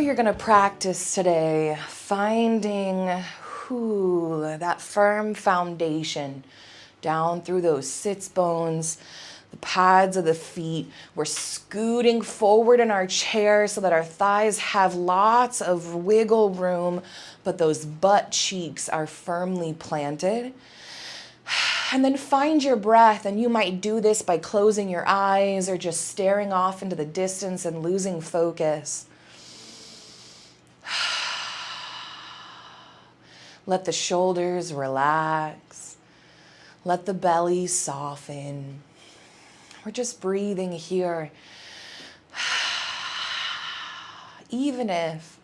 you're going to practice today finding that firm foundation down through those sits bones, the pads of the feet. We're scooting forward in our chair so that our thighs have lots of wiggle room, but those butt cheeks are firmly planted. And then find your breath, and you might do this by closing your eyes or just staring off into the distance and losing focus. Let the shoulders relax. Let the belly soften. We're just breathing here. Even if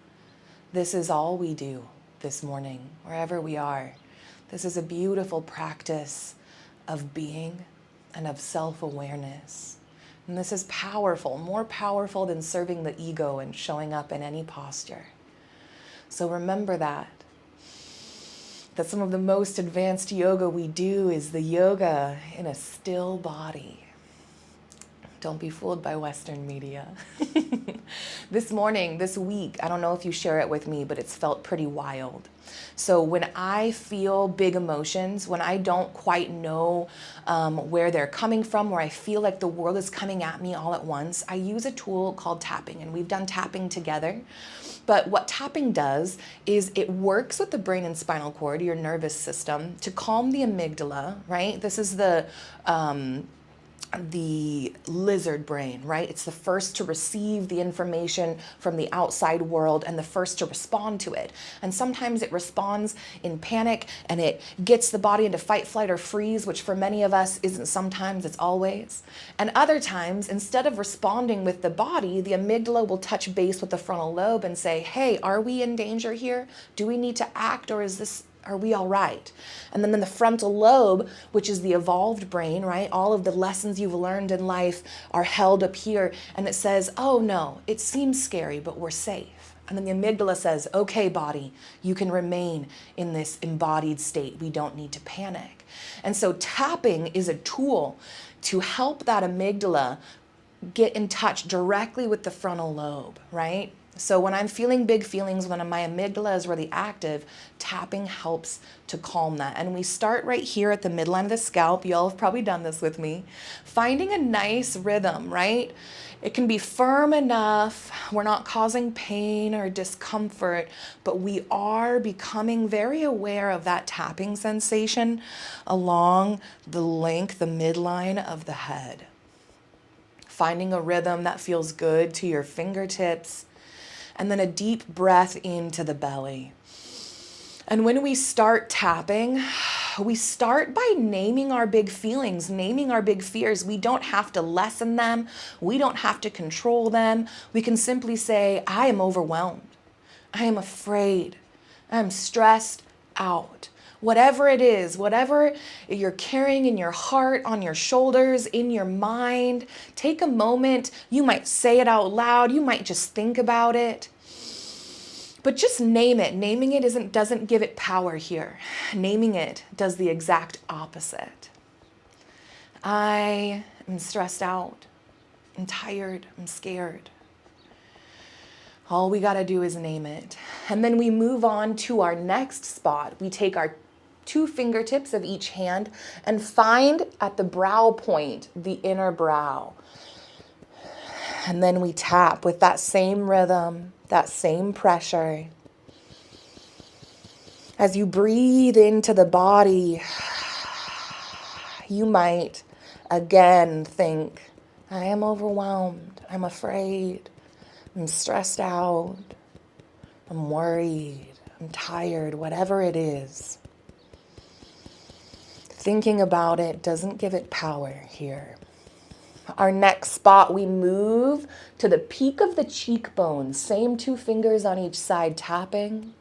this is all we do this morning, wherever we are, this is a beautiful practice of being and of self-awareness. And this is powerful, more powerful than serving the ego and showing up in any posture. So remember that some of the most advanced yoga we do is the yoga in a still body. Don't be fooled by Western media. This morning, this week, I don't know if you share it with me, but it's felt pretty wild. So when I feel big emotions, when I don't quite know where they're coming from, where I feel like the world is coming at me all at once, I use a tool called tapping, and we've done tapping together. But what tapping does is it works with the brain and spinal cord, your nervous system, to calm the amygdala, right? This is the lizard brain, right? It's the first to receive the information from the outside world and the first to respond to it. And sometimes it responds in panic and it gets the body into fight, flight, or freeze, which for many of us isn't sometimes, it's always. And other times, instead of responding with the body, the amygdala will touch base with the frontal lobe and say, hey, are we in danger here? Do we need to act, or are we all right? And then in the frontal lobe, which is the evolved brain, right? All of the lessons you've learned in life are held up here. And it says, oh no, it seems scary, but we're safe. And then the amygdala says, okay, body, you can remain in this embodied state. We don't need to panic. And so tapping is a tool to help that amygdala get in touch directly with the frontal lobe, right? So when I'm feeling big feelings, when my amygdala is really active, tapping helps to calm that. And we start right here at the midline of the scalp. You all have probably done this with me. Finding a nice rhythm, right? It can be firm enough. We're not causing pain or discomfort, but we are becoming very aware of that tapping sensation along the length, the midline of the head. Finding a rhythm that feels good to your fingertips. And then a deep breath into the belly. And when we start tapping, we start by naming our big feelings, naming our big fears. We don't have to lessen them. We don't have to control them. We can simply say, I am overwhelmed. I am afraid. I am stressed out. Whatever it is, whatever you're carrying in your heart, on your shoulders, in your mind, take a moment. You might say it out loud. You might just think about it. But just name it. Naming it doesn't give it power here. Naming it does the exact opposite. I am stressed out. I'm tired. I'm scared. All we got to do is name it. And then we move on to our next spot. We take our 2 fingertips of each hand and find at the brow point, the inner brow. And then we tap with that same rhythm, that same pressure. As you breathe into the body, you might again think, I am overwhelmed, I'm afraid, I'm stressed out, I'm worried, I'm tired, whatever it is. Thinking about it doesn't give it power here. Our next spot, we move to the peak of the cheekbone. Same 2 fingers on each side, tapping.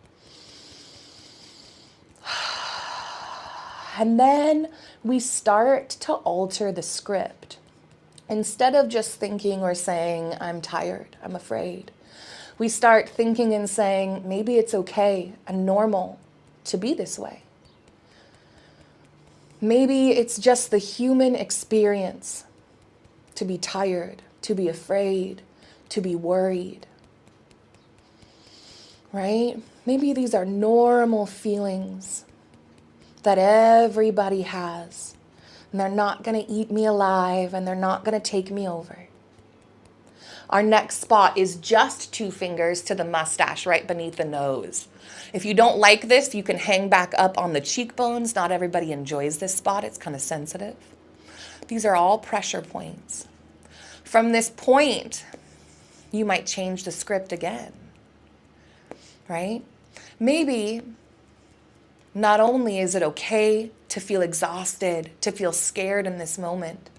And then we start to alter the script. Instead of just thinking or saying, I'm tired, I'm afraid, we start thinking and saying, maybe it's okay and normal to be this way. Maybe it's just the human experience to be tired, to be afraid, to be worried. right? Maybe these are normal feelings that everybody has. And they're not going to eat me alive, and they're not going to take me over. Our next spot is just 2 fingers to the mustache right beneath the nose. If you don't like this, you can hang back up on the cheekbones. Not everybody enjoys this spot. It's kind of sensitive. These are all pressure points. From this point, you might change the script again, right? Maybe not only is it okay to feel exhausted, to feel scared in this moment,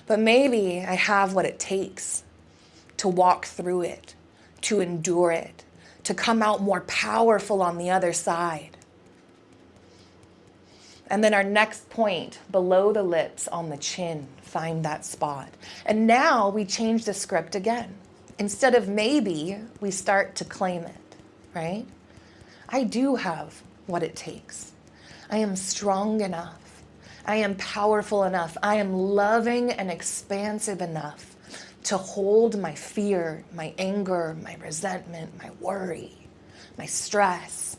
but maybe I have what it takes to walk through it, to endure it, to come out more powerful on the other side. And then our next point, below the lips on the chin, find that spot. And now we change the script again. Instead of maybe, we start to claim it, right? I do have what it takes. I am strong enough. I am powerful enough. I am loving and expansive enough to hold my fear, my anger, my resentment, my worry, my stress.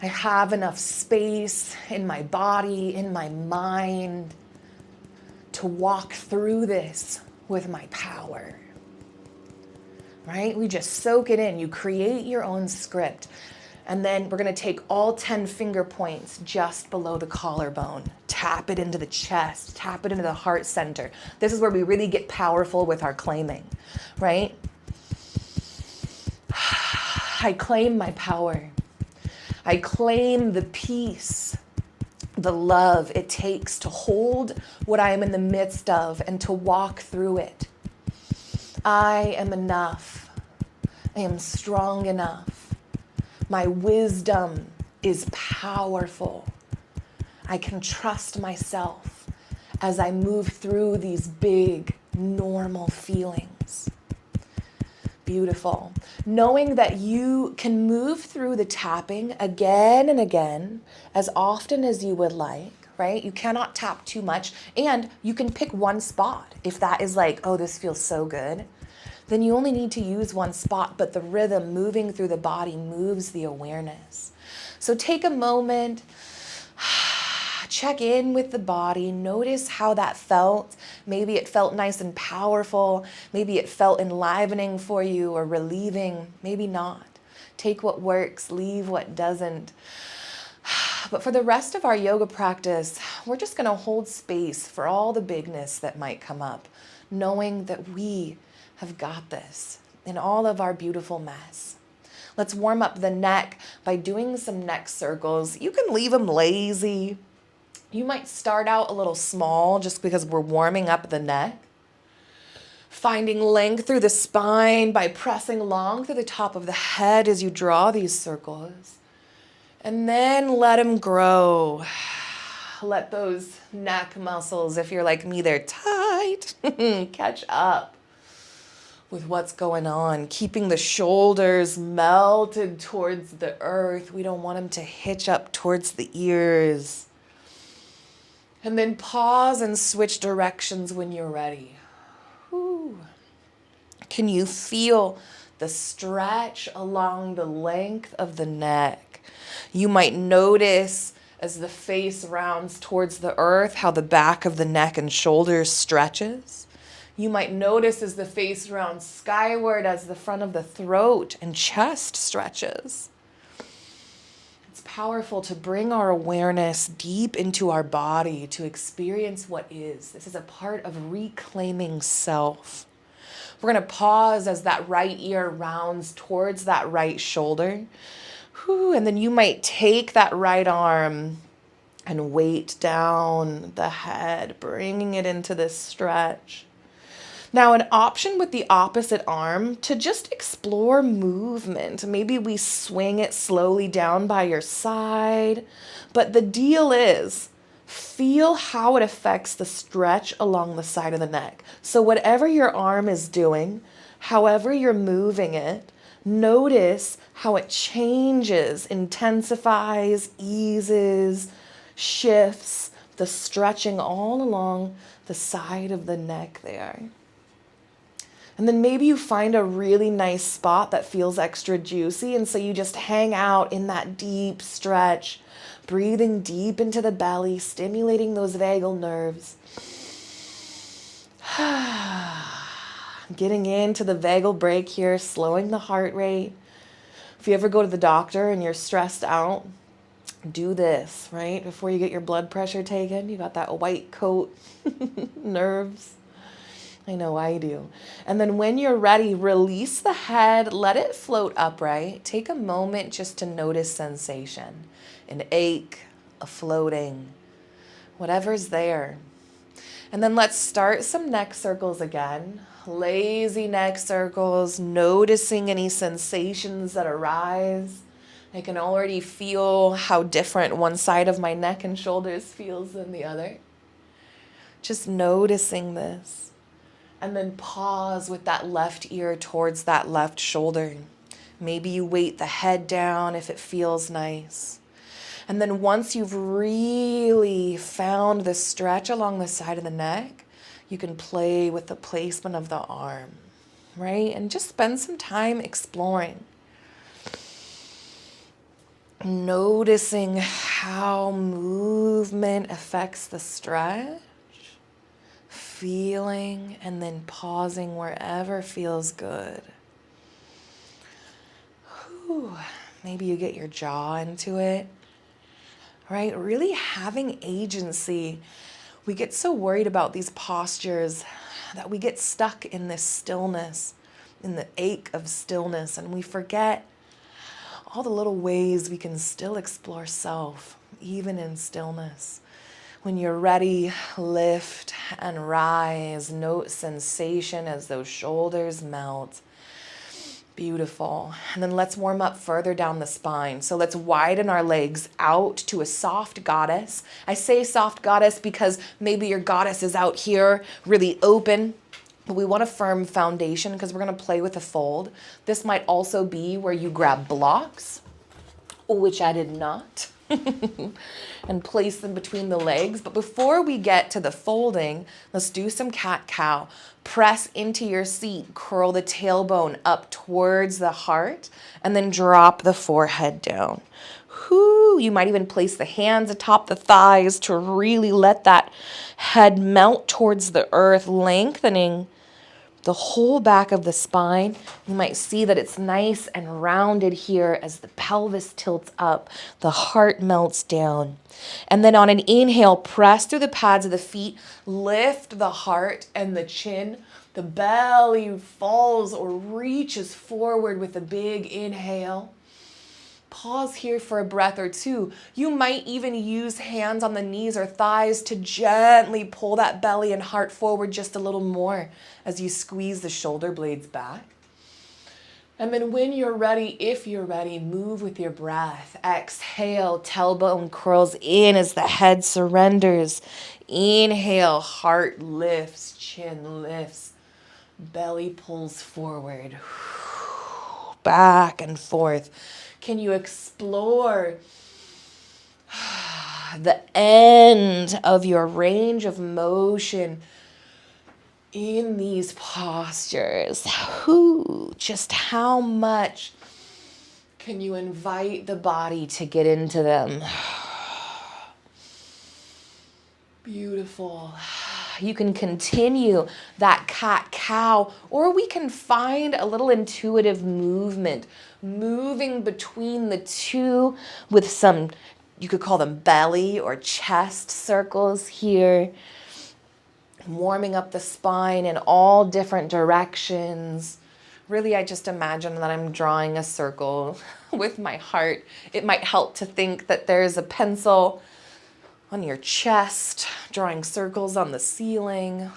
I have enough space in my body, in my mind, to walk through this with my power, right? We just soak it in. You create your own script. And then we're going to take all 10 finger points just below the collarbone, tap it into the chest, tap it into the heart center. This is where we really get powerful with our claiming, right? I claim my power. I claim the peace, the love it takes to hold what I am in the midst of and to walk through it. I am enough. I am strong enough. My wisdom is powerful. I can trust myself as I move through these big, normal feelings. Beautiful. Knowing that you can move through the tapping again and again, as often as you would like, right? You cannot tap too much, and you can pick one spot. If that is like, oh, this feels so good, then you only need to use one spot, but the rhythm moving through the body moves the awareness. So take a moment, check in with the body, notice how that felt. Maybe it felt nice and powerful. Maybe it felt enlivening for you or relieving. Maybe not. Take what works, leave what doesn't. But for the rest of our yoga practice, we're just going to hold space for all the bigness that might come up, knowing that we have got this in all of our beautiful mess. Let's warm up the neck by doing some neck circles. You can leave them lazy. You might start out a little small just because we're warming up the neck. Finding length through the spine by pressing long through the top of the head as you draw these circles. And then let them grow. Let those neck muscles, if you're like me, they're tight, catch up with what's going on, keeping the shoulders melted towards the earth. We don't want them to hitch up towards the ears. And then pause and switch directions when you're ready. Whew. Can you feel the stretch along the length of the neck? You might notice as the face rounds towards the earth how the back of the neck and shoulders stretches. You might notice as the face rounds skyward as the front of the throat and chest stretches. It's powerful to bring our awareness deep into our body to experience what is. This is a part of reclaiming self. We're going to pause as that right ear rounds towards that right shoulder. Whew, and then you might take that right arm and weight down the head, bringing it into this stretch. Now, an option with the opposite arm to just explore movement. Maybe we swing it slowly down by your side. But the deal is, feel how it affects the stretch along the side of the neck. So whatever your arm is doing, however you're moving it, notice how it changes, intensifies, eases, shifts, the stretching all along the side of the neck there. And then maybe you find a really nice spot that feels extra juicy. And so you just hang out in that deep stretch, breathing deep into the belly, stimulating those vagal nerves. Getting into the vagal break here, slowing the heart rate. If you ever go to the doctor and you're stressed out, do this, right? Before you get your blood pressure taken, you got that white coat nerves. I know I do. And then when you're ready, release the head, let it float upright. Take a moment just to notice sensation, an ache, a floating, whatever's there. And then let's start some neck circles again. Lazy neck circles, noticing any sensations that arise. I can already feel how different one side of my neck and shoulders feels than the other. Just noticing this. And then pause with that left ear towards that left shoulder. Maybe you weight the head down if it feels nice. And then once you've really found the stretch along the side of the neck, you can play with the placement of the arm, right? And just spend some time exploring. Noticing how movement affects the stretch. Feeling and then pausing wherever feels good. Whew. Maybe you get your jaw into it, right? Really having agency. We get so worried about these postures that we get stuck in this stillness, in the ache of stillness, and we forget all the little ways we can still explore self, even in stillness. When you're ready, lift and rise. Note sensation as those shoulders melt. Beautiful. And then let's warm up further down the spine. So let's widen our legs out to a soft goddess. I say soft goddess because maybe your goddess is out here really open, but we want a firm foundation because we're going to play with a fold. This might also be where you grab blocks, which I did not. And place them between the legs. But before we get to the folding, let's do some cat-cow. Press into your seat, curl the tailbone up towards the heart, and then drop the forehead down. Whoo! You might even place the hands atop the thighs to really let that head melt towards the earth, lengthening the whole back of the spine. You might see that it's nice and rounded here as the pelvis tilts up, the heart melts down. And then on an inhale, press through the pads of the feet, lift the heart and the chin. The belly falls or reaches forward with a big inhale. Pause here for a breath or two. You might even use hands on the knees or thighs to gently pull that belly and heart forward just a little more as you squeeze the shoulder blades back. And then when you're ready, if you're ready, move with your breath. Exhale, tailbone curls in as the head surrenders. Inhale, heart lifts, chin lifts, belly pulls forward, back and forth. Can you explore the end of your range of motion in these postures? Just how much can you invite the body to get into them? Beautiful. You can continue that cat-cow, or we can find a little intuitive movement, moving between the two with some, you could call them belly or chest circles here, warming up the spine in all different directions. Really, I just imagine that I'm drawing a circle with my heart. It might help to think that there's a pencil on your chest, drawing circles on the ceiling.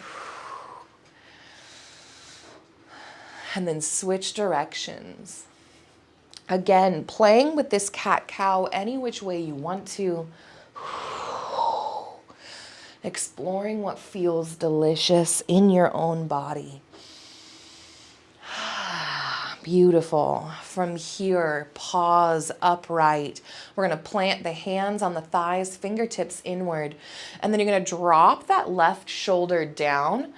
And then switch directions. Again, playing with this cat-cow any which way you want to. Exploring what feels delicious in your own body. Beautiful. From here, pause upright. We're going to plant the hands on the thighs, fingertips inward. And then you're going to drop that left shoulder down.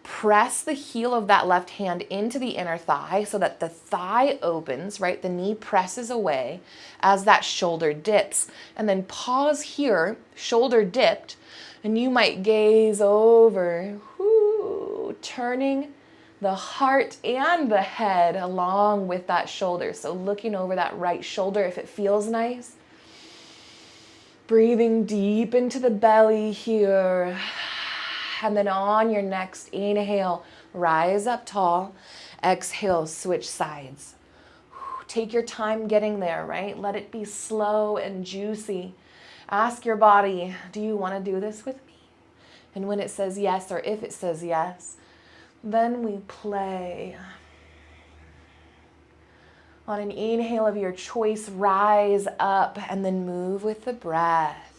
Press the heel of that left hand into the inner thigh so that the thigh opens, right? The knee presses away as that shoulder dips. And then pause here, shoulder dipped, and you might gaze over, turning the heart and the head along with that shoulder. So looking over that right shoulder if it feels nice. Breathing deep into the belly here. And then on your next inhale, rise up tall. Exhale, switch sides. Take your time getting there, right? Let it be slow and juicy. Ask your body, do you want to do this with me? And when it says yes, or if it says yes, then we play. On an inhale of your choice, rise up and then move with the breath.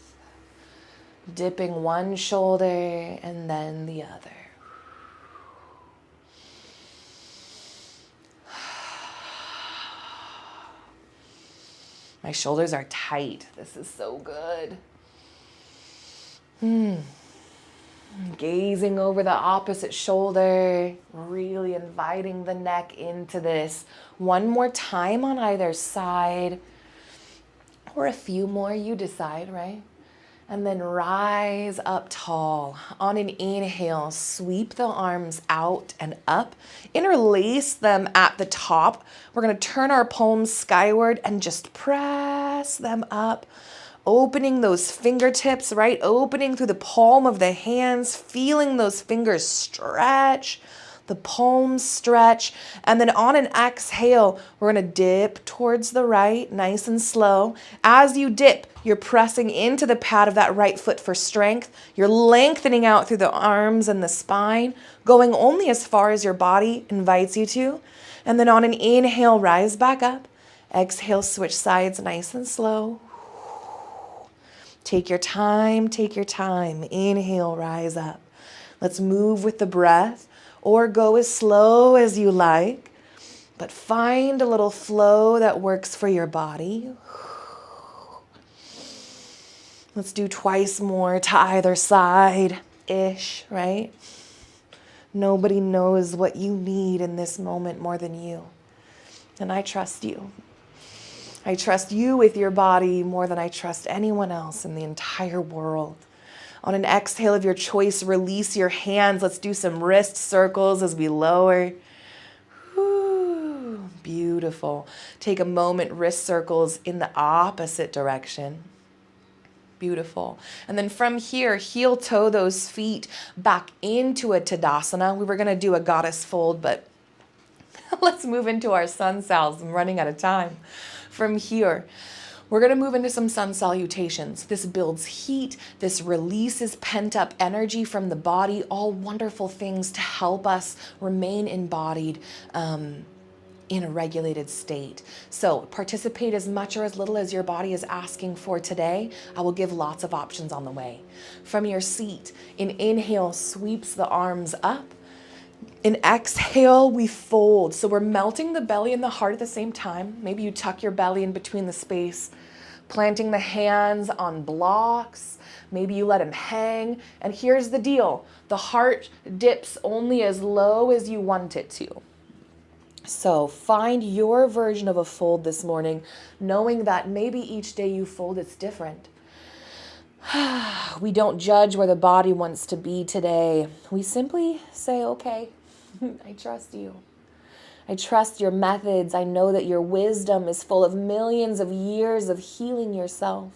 Dipping one shoulder and then the other. My shoulders are tight. This is so good. Gazing over the opposite shoulder, really inviting the neck into this. One more time on either side, or a few more, you decide, right? And then rise up tall. On an inhale, sweep the arms out and up. Interlace them at the top. We're gonna turn our palms skyward and just press them up. Opening those fingertips, right? Opening through the palm of the hands, feeling those fingers stretch. The palms stretch, and then on an exhale, we're gonna dip towards the right, nice and slow. As you dip, you're pressing into the pad of that right foot for strength. You're lengthening out through the arms and the spine, going only as far as your body invites you to. And then on an inhale, rise back up. Exhale, switch sides nice and slow. Take your time, take your time. Inhale, rise up. Let's move with the breath. Or go as slow as you like, but find a little flow that works for your body. Let's do twice more to either side-ish, right? Nobody knows what you need in this moment more than you. And I trust you. I trust you with your body more than I trust anyone else in the entire world. On an exhale of your choice, release your hands. Let's do some wrist circles as we lower. Whew, beautiful. Take a moment, wrist circles in the opposite direction. Beautiful. And then from here, heel toe those feet back into a Tadasana. We were going to do a goddess fold, but let's move into our sun sals. I'm running out of time. From here, we're going to move into some sun salutations. This builds heat. This releases pent-up energy from the body. All wonderful things to help us remain embodied in a regulated state. So participate as much or as little as your body is asking for today. I will give lots of options on the way. From your seat, an inhale sweeps the arms up. In exhale, we fold. So we're melting the belly and the heart at the same time. Maybe you tuck your belly in between the space, planting the hands on blocks. Maybe you let them hang. And here's the deal. The heart dips only as low as you want it to. So find your version of a fold this morning, knowing that maybe each day you fold, it's different. We don't judge where the body wants to be today. We simply say, okay, I trust you. I trust your methods. I know that your wisdom is full of millions of years of healing yourself.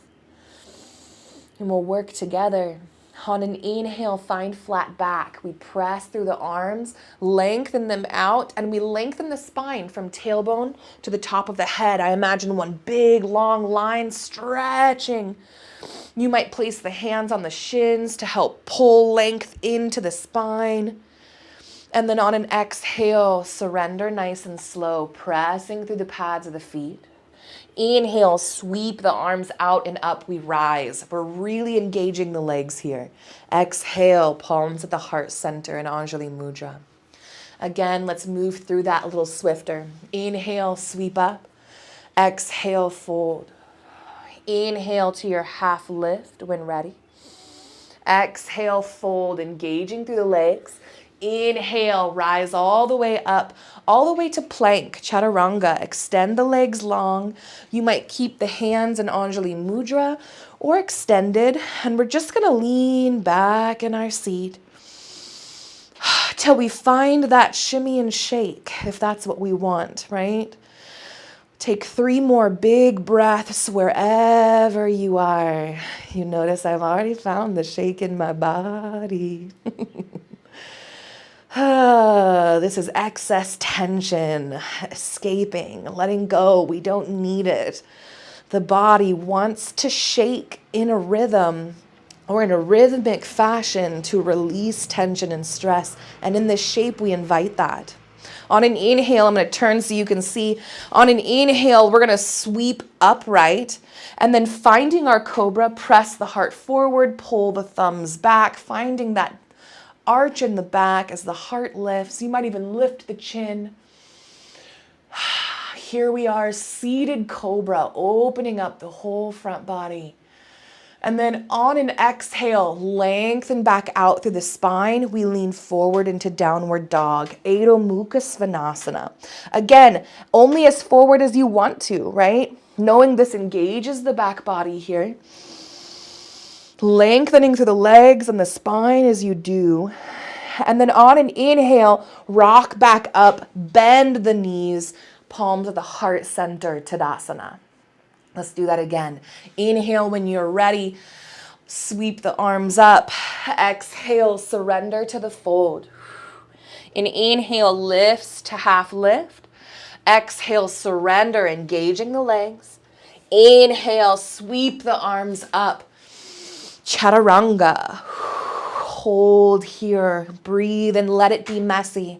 And we'll work together. On an inhale, find flat back. We press through the arms, lengthen them out, and we lengthen the spine from tailbone to the top of the head. I imagine one big, long line stretching. You might place the hands on the shins to help pull length into the spine. And then on an exhale, surrender nice and slow, pressing through the pads of the feet. Inhale, sweep the arms out and up, we rise. We're really engaging the legs here. Exhale, palms at the heart center in Anjali Mudra. Again, let's move through that a little swifter. Inhale, sweep up. Exhale, fold. Inhale to your half lift when ready. Exhale, fold, engaging through the legs. Inhale, rise all the way up, all the way to plank, chaturanga. Extend the legs long. You might keep the hands in Anjali Mudra or extended. And we're just going to lean back in our seat till we find that shimmy and shake, if that's what we want, right? Take 3 more big breaths wherever you are. You notice I've already found the shake in my body. This is excess tension, escaping, letting go. We don't need it. The body wants to shake in a rhythm or in a rhythmic fashion to release tension and stress. And in this shape, we invite that. On an inhale, I'm going to turn so you can see. On an inhale, we're going to sweep upright. And then finding our cobra, press the heart forward, pull the thumbs back, finding that arch in the back as the heart lifts. You might even lift the chin. Here we are, seated cobra, opening up the whole front body. And then on an exhale, lengthen back out through the spine. We lean forward into downward dog, Adho Mukha Svanasana. Again, only as forward as you want to, right? Knowing this engages the back body here. Lengthening through the legs and the spine as you do. And then on an inhale, rock back up, bend the knees, palms at the heart center, Tadasana. Let's do that again. Inhale when you're ready. Sweep the arms up. Exhale, surrender to the fold. An inhale lifts to half lift. Exhale, surrender, engaging the legs. Inhale, sweep the arms up. Chaturanga. Hold here. Breathe and let it be messy.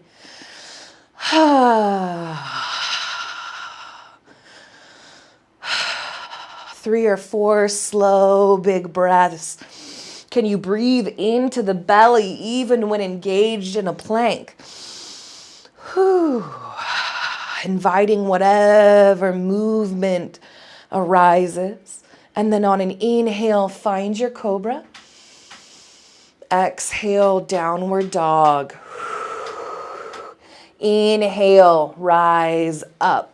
3 or 4 slow, big breaths. Can you breathe into the belly even when engaged in a plank? Inviting whatever movement arises. And then on an inhale, find your cobra. Exhale, downward dog. Inhale, rise up.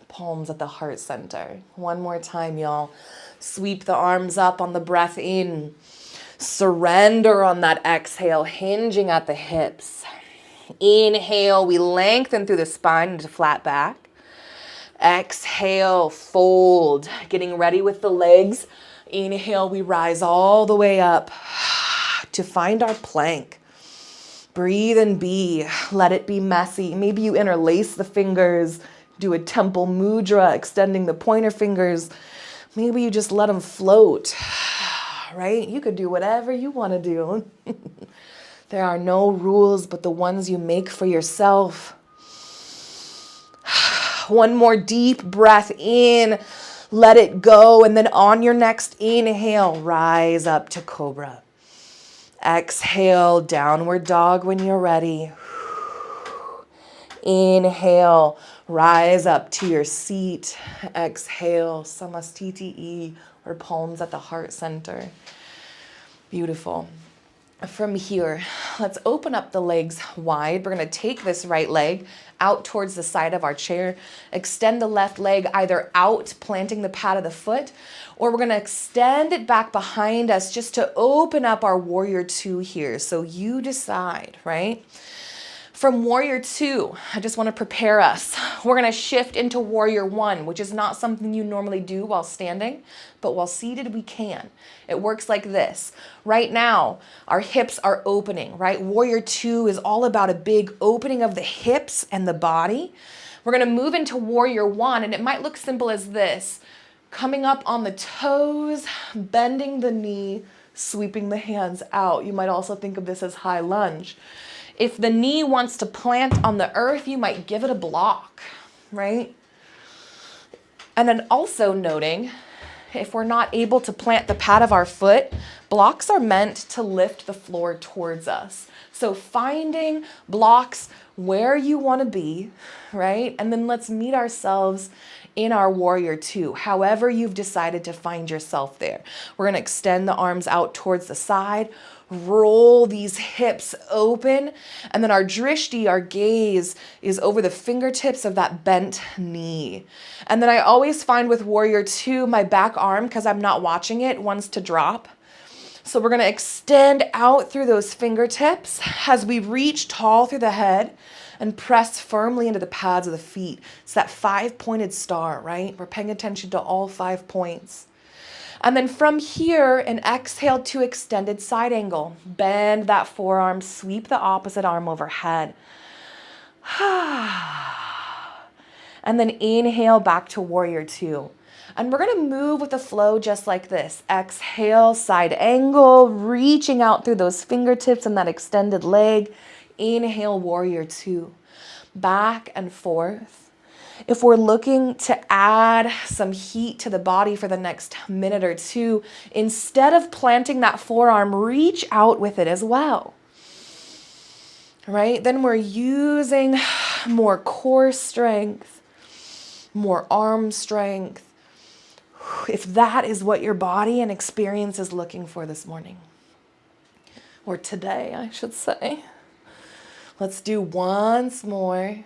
Palms at the heart center. One more time, y'all. Sweep the arms up on the breath in. Surrender on that exhale, hinging at the hips. Inhale, we lengthen through the spine into flat back. Exhale, fold. Getting ready with the legs. Inhale, we rise all the way up to find our plank. Breathe and be. Let it be messy. Maybe you interlace the fingers. Do a temple mudra, extending the pointer fingers. Maybe you just let them float, right? You could do whatever you want to do. There are no rules but the ones you make for yourself. One more deep breath in, let it go. And then on your next inhale, rise up to cobra. Exhale, downward dog when you're ready. Inhale, rise up to your seat. Exhale, Samastiti, or palms at the heart center. Beautiful. From here, let's open up the legs wide. We're going to take this right leg out towards the side of our chair. Extend the left leg either out, planting the pad of the foot, or we're going to extend it back behind us just to open up our warrior 2 here. So you decide, right? From warrior 2, I just want to prepare us. We're going to shift into warrior 1, which is not something you normally do while standing, but while seated, we can. It works like this. Right now, our hips are opening, right? Warrior 2 is all about a big opening of the hips and the body. We're going to move into warrior 1, and it might look simple as this. Coming up on the toes, bending the knee, sweeping the hands out. You might also think of this as high lunge. If the knee wants to plant on the earth, you might give it a block, right? And then also noting, if we're not able to plant the pad of our foot, blocks are meant to lift the floor towards us. So finding blocks where you want to be, right? And then let's meet ourselves in our warrior two, however you've decided to find yourself there. We're going to extend the arms out towards the side, roll these hips open, and then our drishti, our gaze, is over the fingertips of that bent knee. And then I always find with warrior two, my back arm, because I'm not watching it, wants to drop. So we're going to extend out through those fingertips as we reach tall through the head and press firmly into the pads of the feet. It's that 5-pointed star, right? We're paying attention to all 5 points. And then from here, an exhale to extended side angle. Bend that forearm, sweep the opposite arm overhead. And then inhale back to warrior two. And we're going to move with the flow just like this. Exhale, side angle, reaching out through those fingertips and that extended leg. Inhale, warrior two. Back and forth. If we're looking to add some heat to the body for the next minute or two, instead of planting that forearm, reach out with it as well. Right? Then we're using more core strength, more arm strength. If that is what your body and experience is looking for this morning, or today, I should say. Let's do once more.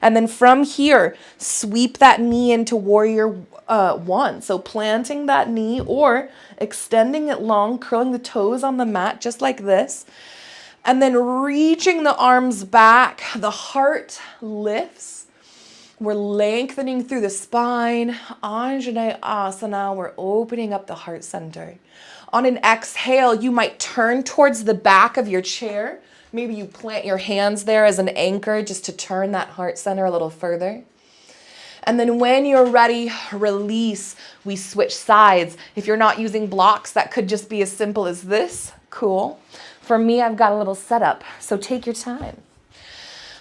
And then from here, sweep that knee into warrior one. So planting that knee or extending it long, curling the toes on the mat just like this. And then reaching the arms back. The heart lifts. We're lengthening through the spine. Anjane Asana, we're opening up the heart center. On an exhale, you might turn towards the back of your chair. Maybe you plant your hands there as an anchor just to turn that heart center a little further. And then when you're ready, release. We switch sides. If you're not using blocks, that could just be as simple as this. Cool. For me, I've got a little setup, so take your time.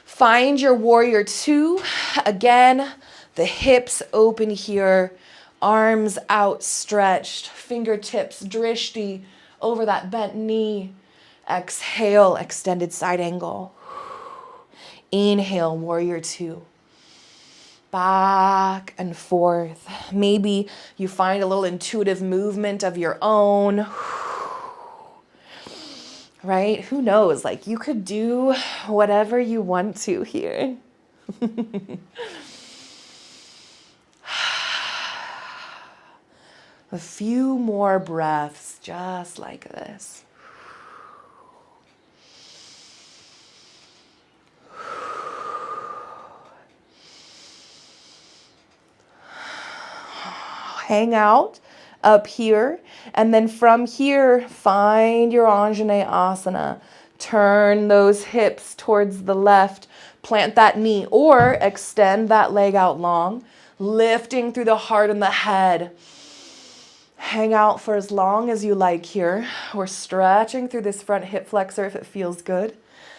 Find your warrior two. Again, the hips open here, arms outstretched, fingertips drishti over that bent knee. Exhale, extended side angle. Inhale, warrior two. Back and forth. Maybe you find a little intuitive movement of your own. Right? Who knows? Like you could do whatever you want to here. A few more breaths just like this. Hang out up here, and then from here, find your Anjane Asana. Turn those hips towards the left, plant that knee, or extend that leg out long, lifting through the heart and the head. Hang out for as long as you like here. We're stretching through this front hip flexor if it feels good.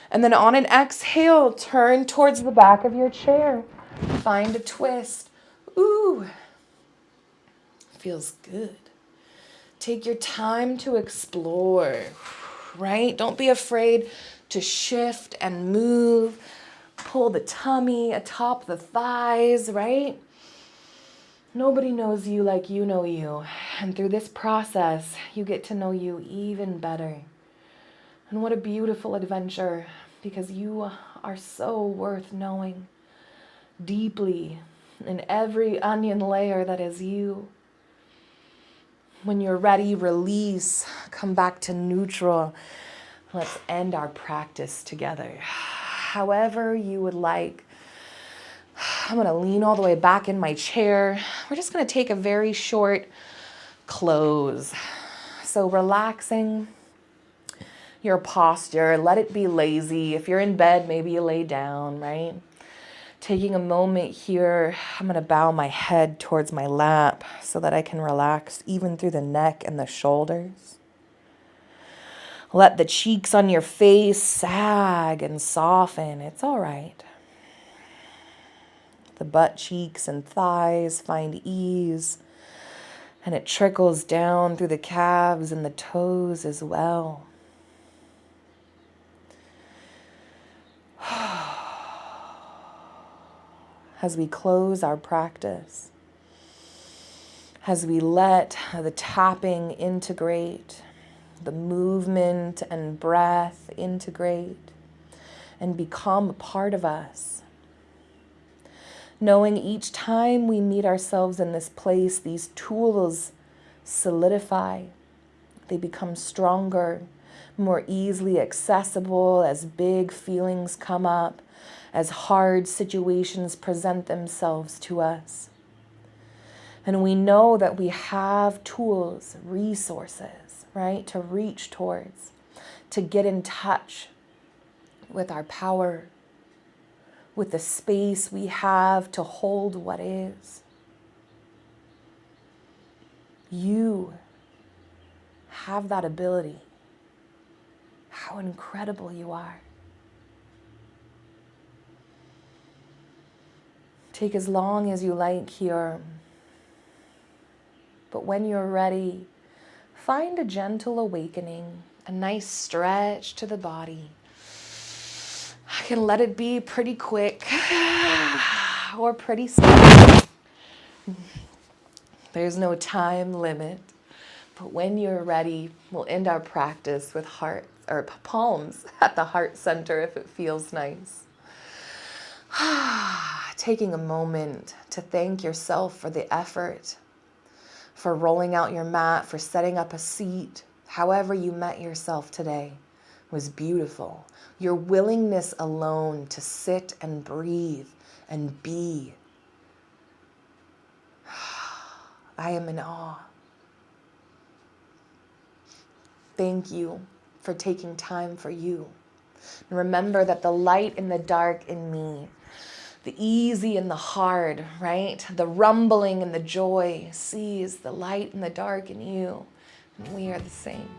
And then on an exhale, turn towards the back of your chair. Find a twist. Ooh. Feels good. Take your time to explore, right? Don't be afraid to shift and move. Pull the tummy atop the thighs, right? Nobody knows you like you know you. And through this process, you get to know you even better. And what a beautiful adventure, because you are so worth knowing deeply in every onion layer that is you. When you're ready, release, come back to neutral. Let's end our practice together. However you would like. I'm going to lean all the way back in my chair. We're just going to take a very short close. So relaxing your posture, let it be lazy. If you're in bed, maybe you lay down, right? Taking a moment here, I'm going to bow my head towards my lap so that I can relax even through the neck and the shoulders. Let the cheeks on your face sag and soften. It's all right. The butt cheeks and thighs find ease, and it trickles down through the calves and the toes as well. as we close our practice, as we let the tapping integrate, the movement and breath integrate and become a part of us. Knowing each time we meet ourselves in this place, these tools solidify. They become stronger, more easily accessible as big feelings come up, as hard situations present themselves to us. And we know that we have tools, resources, right, to reach towards, to get in touch with our power, with the space we have to hold what is. You have that ability. How incredible you are. Take as long as you like here. But when you're ready, find a gentle awakening, a nice stretch to the body. I can let it be pretty quick or pretty slow. There's no time limit. But when you're ready, we'll end our practice with hearts or palms at the heart center if it feels nice. Taking a moment to thank yourself for the effort, for rolling out your mat, for setting up a seat. However you met yourself today was beautiful. Your willingness alone to sit and breathe and be. I am in awe. Thank you for taking time for you. And remember that the light and the dark in me, the easy and the hard, right? The rumbling and the joy sees the light and the dark in you. And we are the same.